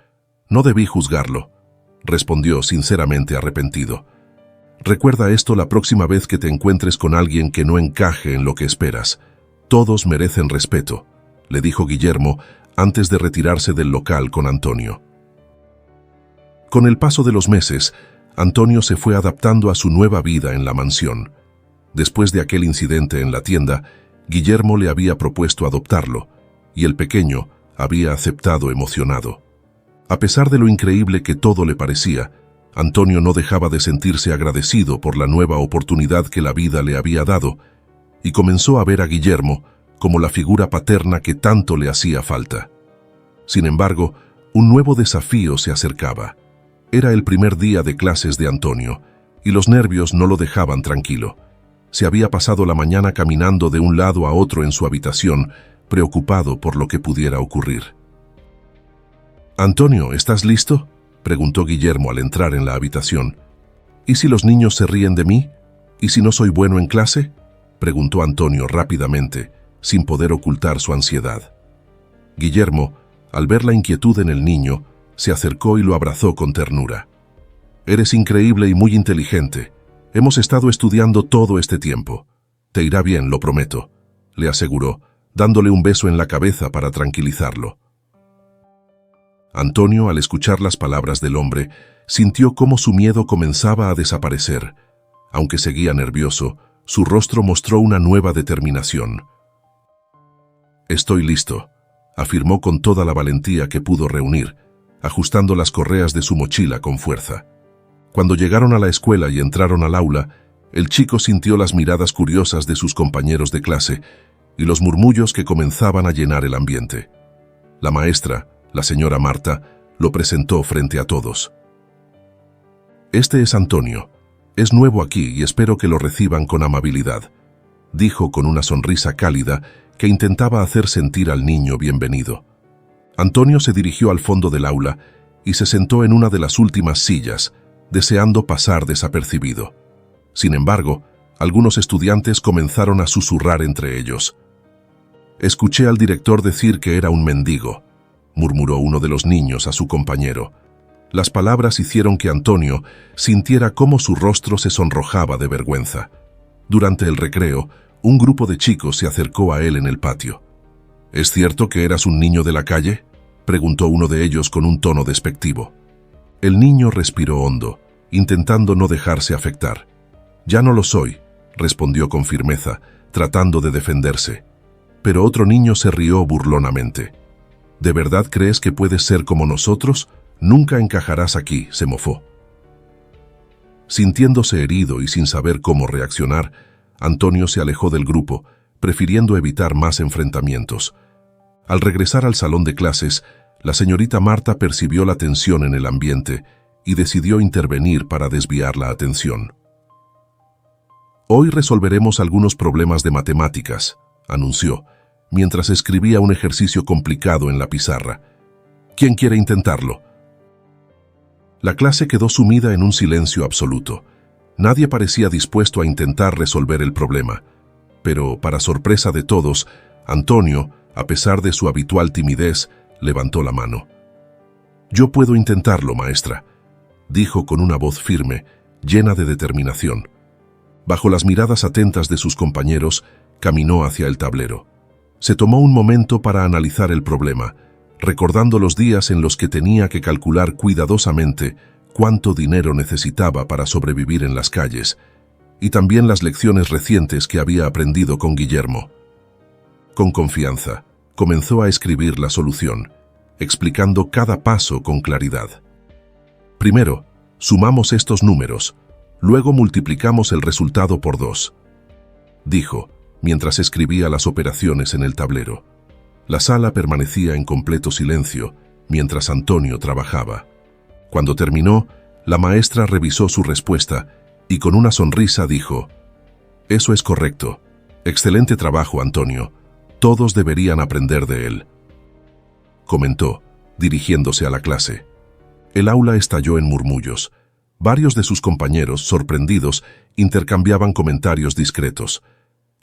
No debí juzgarlo», respondió sinceramente arrepentido. «Recuerda esto la próxima vez que te encuentres con alguien que no encaje en lo que esperas. Todos merecen respeto», le dijo Guillermo antes de retirarse del local con Antonio. Con el paso de los meses, Antonio se fue adaptando a su nueva vida en la mansión. Después de aquel incidente en la tienda, Guillermo le había propuesto adoptarlo, y el pequeño había aceptado emocionado. A pesar de lo increíble que todo le parecía, Antonio no dejaba de sentirse agradecido por la nueva oportunidad que la vida le había dado, y comenzó a ver a Guillermo como la figura paterna que tanto le hacía falta. Sin embargo, un nuevo desafío se acercaba. Era el primer día de clases de Antonio, y los nervios no lo dejaban tranquilo. Se había pasado la mañana caminando de un lado a otro en su habitación, preocupado por lo que pudiera ocurrir. «Antonio, ¿estás listo?», preguntó Guillermo al entrar en la habitación. «¿Y si los niños se ríen de mí? ¿Y si no soy bueno en clase?», preguntó Antonio rápidamente, sin poder ocultar su ansiedad. Guillermo, al ver la inquietud en el niño, se acercó y lo abrazó con ternura. «Eres increíble y muy inteligente. Hemos estado estudiando todo este tiempo. Te irá bien, lo prometo», le aseguró, dándole un beso en la cabeza para tranquilizarlo. Antonio, al escuchar las palabras del hombre, sintió cómo su miedo comenzaba a desaparecer. Aunque seguía nervioso, su rostro mostró una nueva determinación. «Estoy listo», afirmó con toda la valentía que pudo reunir, ajustando las correas de su mochila con fuerza. Cuando llegaron a la escuela y entraron al aula, el chico sintió las miradas curiosas de sus compañeros de clase y los murmullos que comenzaban a llenar el ambiente. La maestra, la señora Marta, lo presentó frente a todos. «Este es Antonio. Es nuevo aquí y espero que lo reciban con amabilidad», dijo con una sonrisa cálida que intentaba hacer sentir al niño bienvenido. Antonio se dirigió al fondo del aula y se sentó en una de las últimas sillas, deseando pasar desapercibido. Sin embargo, algunos estudiantes comenzaron a susurrar entre ellos. «Escuché al director decir que era un mendigo», murmuró uno de los niños a su compañero. Las palabras hicieron que Antonio sintiera cómo su rostro se sonrojaba de vergüenza. Durante el recreo, un grupo de chicos se acercó a él en el patio. «¿Es cierto que eras un niño de la calle?», preguntó uno de ellos con un tono despectivo. El niño respiró hondo, intentando no dejarse afectar. «Ya no lo soy», respondió con firmeza, tratando de defenderse. Pero otro niño se rió burlonamente. «¿De verdad crees que puedes ser como nosotros? Nunca encajarás aquí», se mofó. Sintiéndose herido y sin saber cómo reaccionar, Antonio se alejó del grupo, prefiriendo evitar más enfrentamientos. Al regresar al salón de clases, la señorita Marta percibió la tensión en el ambiente y decidió intervenir para desviar la atención. «Hoy resolveremos algunos problemas de matemáticas», anunció, mientras escribía un ejercicio complicado en la pizarra. «¿Quién quiere intentarlo?». La clase quedó sumida en un silencio absoluto. Nadie parecía dispuesto a intentar resolver el problema. Pero, para sorpresa de todos, Antonio, a pesar de su habitual timidez, levantó la mano. «Yo puedo intentarlo, maestra. dijo con una voz firme, llena de determinación. Bajo las miradas atentas de sus compañeros, caminó hacia el tablero. Se tomó un momento para analizar el problema, recordando los días en los que tenía que calcular cuidadosamente cuánto dinero necesitaba para sobrevivir en las calles, y también las lecciones recientes que había aprendido con Guillermo. Con confianza, comenzó a escribir la solución, explicando cada paso con claridad. Primero, sumamos estos números, luego multiplicamos el resultado por 2, dijo, mientras escribía las operaciones en el tablero. La sala permanecía en completo silencio mientras Antonio trabajaba. Cuando terminó, la maestra revisó su respuesta y con una sonrisa dijo: «Eso es correcto. Excelente trabajo, Antonio. Todos deberían aprender de él», comentó, dirigiéndose a la clase. El aula estalló en murmullos. Varios de sus compañeros, sorprendidos, intercambiaban comentarios discretos.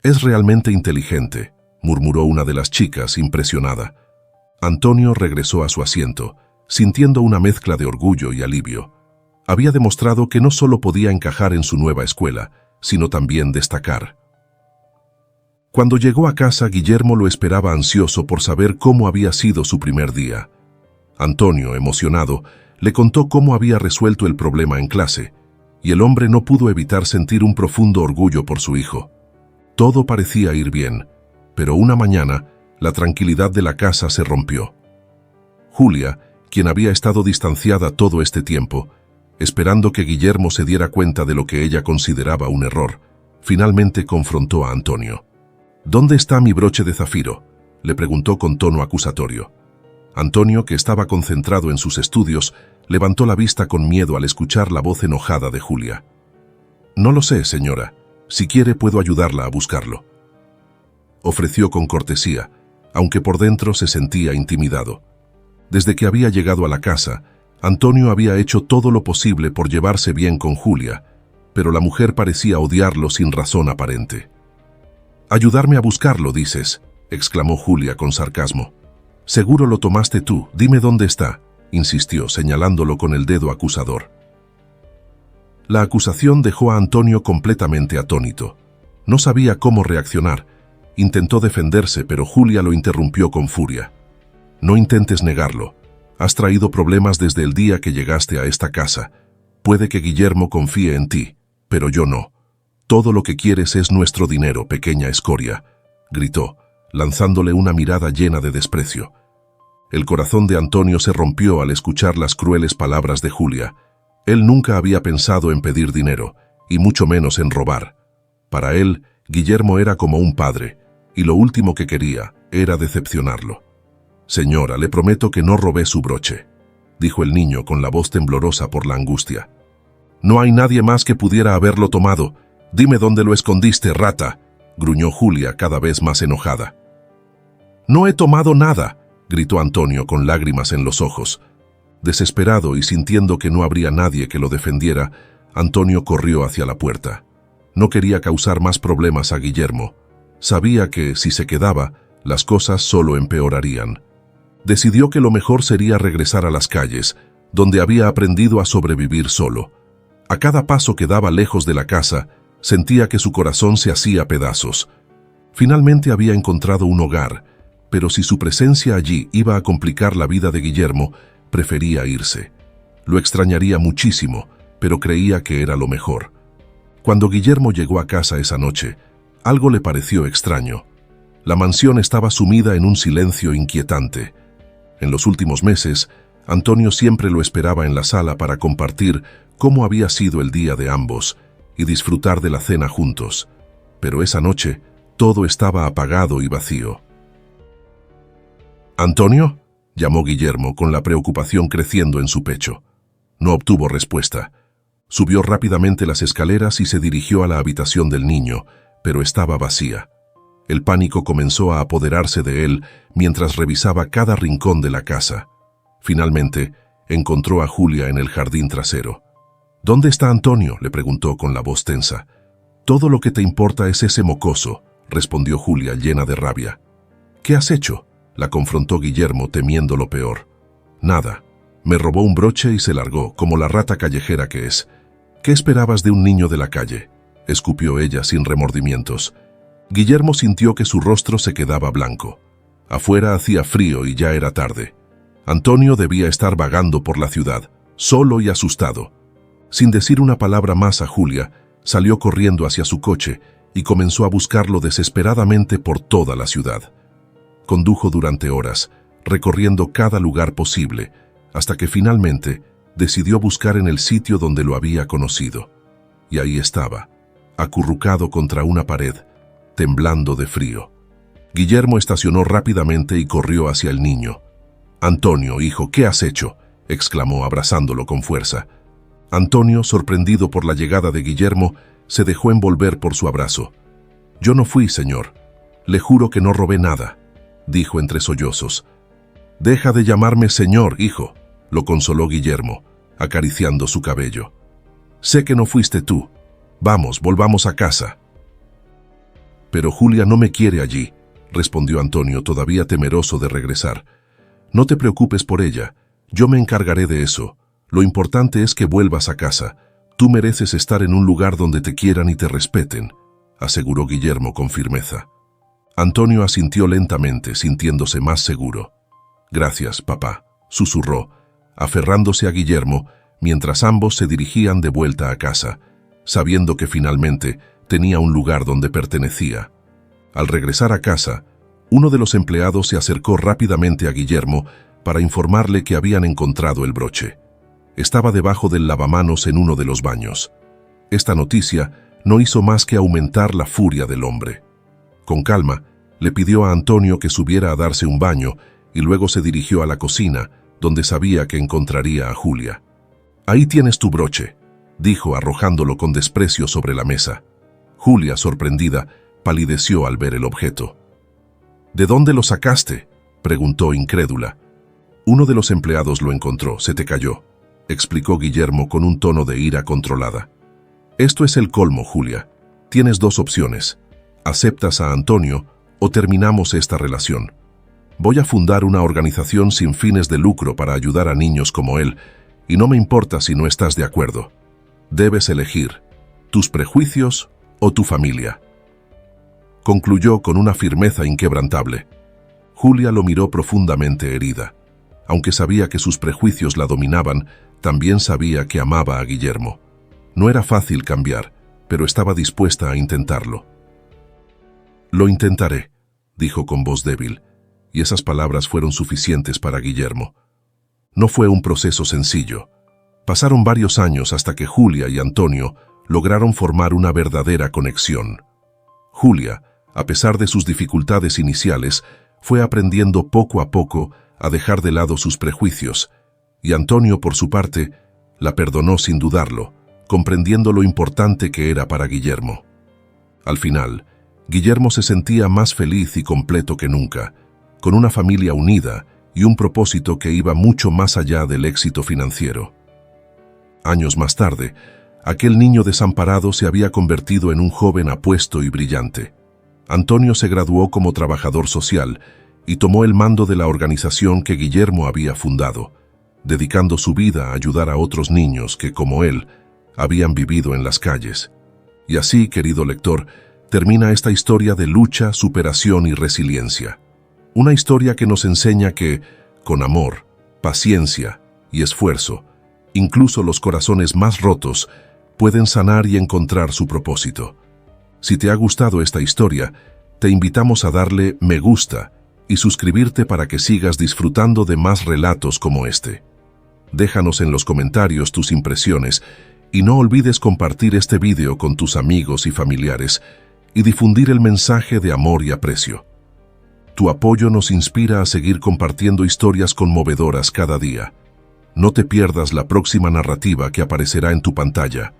«Es realmente inteligente», murmuró una de las chicas, impresionada. Antonio regresó a su asiento, sintiendo una mezcla de orgullo y alivio. Había demostrado que no solo podía encajar en su nueva escuela, sino también destacar. Cuando llegó a casa, Guillermo lo esperaba ansioso por saber cómo había sido su primer día. Antonio, emocionado, le contó cómo había resuelto el problema en clase, y el hombre no pudo evitar sentir un profundo orgullo por su hijo. Todo parecía ir bien, pero una mañana, la tranquilidad de la casa se rompió. Julia, quien había estado distanciada todo este tiempo, esperando que Guillermo se diera cuenta de lo que ella consideraba un error, finalmente confrontó a Antonio. «¿Dónde está mi broche de zafiro?», le preguntó con tono acusatorio. Antonio, que estaba concentrado en sus estudios, levantó la vista con miedo al escuchar la voz enojada de Julia. «No lo sé, señora. Si quiere, puedo ayudarla a buscarlo», ofreció con cortesía, aunque por dentro se sentía intimidado. Desde que había llegado a la casa, Antonio había hecho todo lo posible por llevarse bien con Julia, pero la mujer parecía odiarlo sin razón aparente. «¿Ayudarme a buscarlo, dices?», exclamó Julia con sarcasmo. «Seguro lo tomaste tú, dime dónde está», insistió, señalándolo con el dedo acusador. La acusación dejó a Antonio completamente atónito. No sabía cómo reaccionar. Intentó defenderse, pero Julia lo interrumpió con furia. «No intentes negarlo. Has traído problemas desde el día que llegaste a esta casa. Puede que Guillermo confíe en ti, pero yo no. Todo lo que quieres es nuestro dinero, pequeña escoria», gritó, lanzándole una mirada llena de desprecio. El corazón de Antonio se rompió al escuchar las crueles palabras de Julia. Él nunca había pensado en pedir dinero, y mucho menos en robar. Para él, Guillermo era como un padre, y lo último que quería era decepcionarlo. «Señora, le prometo que no robé su broche», dijo el niño con la voz temblorosa por la angustia. «No hay nadie más que pudiera haberlo tomado. Dime dónde lo escondiste, rata», gruñó Julia cada vez más enojada. «No he tomado nada», gritó Antonio con lágrimas en los ojos. Desesperado y sintiendo que no habría nadie que lo defendiera, Antonio corrió hacia la puerta. No quería causar más problemas a Guillermo. Sabía que, si se quedaba, las cosas solo empeorarían. Decidió que lo mejor sería regresar a las calles, donde había aprendido a sobrevivir solo. A cada paso que daba lejos de la casa, sentía que su corazón se hacía pedazos. Finalmente había encontrado un hogar, pero si su presencia allí iba a complicar la vida de Guillermo, prefería irse. Lo extrañaría muchísimo, pero creía que era lo mejor. Cuando Guillermo llegó a casa esa noche, algo le pareció extraño. La mansión estaba sumida en un silencio inquietante. En los últimos meses, Antonio siempre lo esperaba en la sala para compartir cómo había sido el día de ambos y disfrutar de la cena juntos. Pero esa noche, todo estaba apagado y vacío. «¿Antonio?», llamó Guillermo con la preocupación creciendo en su pecho. No obtuvo respuesta. Subió rápidamente las escaleras y se dirigió a la habitación del niño, pero estaba vacía. El pánico comenzó a apoderarse de él mientras revisaba cada rincón de la casa. Finalmente, encontró a Julia en el jardín trasero. «¿Dónde está Antonio?», le preguntó con la voz tensa. «Todo lo que te importa es ese mocoso», respondió Julia llena de rabia. «¿Qué has hecho?», la confrontó Guillermo temiendo lo peor. «Nada. Me robó un broche y se largó, como la rata callejera que es. ¿Qué esperabas de un niño de la calle?, escupió ella sin remordimientos. Guillermo sintió que su rostro se quedaba blanco. Afuera hacía frío y ya era tarde. Antonio debía estar vagando por la ciudad, solo y asustado. Sin decir una palabra más a Julia, salió corriendo hacia su coche y comenzó a buscarlo desesperadamente por toda la ciudad. Condujo durante horas, recorriendo cada lugar posible, hasta que finalmente decidió buscar en el sitio donde lo había conocido. Y ahí estaba, acurrucado contra una pared, temblando de frío. Guillermo estacionó rápidamente y corrió hacia el niño. «Antonio, hijo, ¿qué has hecho?», exclamó abrazándolo con fuerza. Antonio, sorprendido por la llegada de Guillermo, se dejó envolver por su abrazo. «Yo no fui, señor. Le juro que no robé nada», dijo entre sollozos. «Deja de llamarme señor, hijo», lo consoló Guillermo, acariciando su cabello. «Sé que no fuiste tú. Vamos, volvamos a casa». «Pero Julia no me quiere allí», respondió Antonio, todavía temeroso de regresar. «No te preocupes por ella. Yo me encargaré de eso. Lo importante es que vuelvas a casa. Tú mereces estar en un lugar donde te quieran y te respeten», aseguró Guillermo con firmeza. Antonio asintió lentamente, sintiéndose más seguro. «Gracias, papá», susurró, aferrándose a Guillermo, mientras ambos se dirigían de vuelta a casa, sabiendo que finalmente tenía un lugar donde pertenecía. Al regresar a casa, uno de los empleados se acercó rápidamente a Guillermo para informarle que habían encontrado el broche. Estaba debajo del lavamanos en uno de los baños. Esta noticia no hizo más que aumentar la furia del hombre. Con calma, le pidió a Antonio que subiera a darse un baño y luego se dirigió a la cocina, donde sabía que encontraría a Julia. «Ahí tienes tu broche», dijo arrojándolo con desprecio sobre la mesa. Julia, sorprendida, palideció al ver el objeto. «¿De dónde lo sacaste?», preguntó incrédula. «Uno de los empleados lo encontró, se te cayó», explicó Guillermo con un tono de ira controlada. «Esto es el colmo, Julia. Tienes dos opciones. ¿Aceptas a Antonio o terminamos esta relación? Voy a fundar una organización sin fines de lucro para ayudar a niños como él, y no me importa si no estás de acuerdo. Debes elegir tus prejuicios o tu familia», concluyó con una firmeza inquebrantable. Julia lo miró profundamente herida. Aunque sabía que sus prejuicios la dominaban, también sabía que amaba a Guillermo. No era fácil cambiar, pero estaba dispuesta a intentarlo. «Lo intentaré», dijo con voz débil, y esas palabras fueron suficientes para Guillermo. No fue un proceso sencillo. Pasaron varios años hasta que Julia y Antonio lograron formar una verdadera conexión. Julia, a pesar de sus dificultades iniciales, fue aprendiendo poco a poco a dejar de lado sus prejuicios, y Antonio, por su parte, la perdonó sin dudarlo, comprendiendo lo importante que era para Guillermo. Al final, Guillermo se sentía más feliz y completo que nunca, con una familia unida y un propósito que iba mucho más allá del éxito financiero. Años más tarde, aquel niño desamparado se había convertido en un joven apuesto y brillante. Antonio se graduó como trabajador social y tomó el mando de la organización que Guillermo había fundado, dedicando su vida a ayudar a otros niños que, como él, habían vivido en las calles. Y así, querido lector, termina esta historia de lucha, superación y resiliencia. Una historia que nos enseña que, con amor, paciencia y esfuerzo, incluso los corazones más rotos pueden sanar y encontrar su propósito. Si te ha gustado esta historia, te invitamos a darle me gusta y suscribirte para que sigas disfrutando de más relatos como este. Déjanos en los comentarios tus impresiones y no olvides compartir este video con tus amigos y familiares y difundir el mensaje de amor y aprecio. Tu apoyo nos inspira a seguir compartiendo historias conmovedoras cada día. No te pierdas la próxima narrativa que aparecerá en tu pantalla.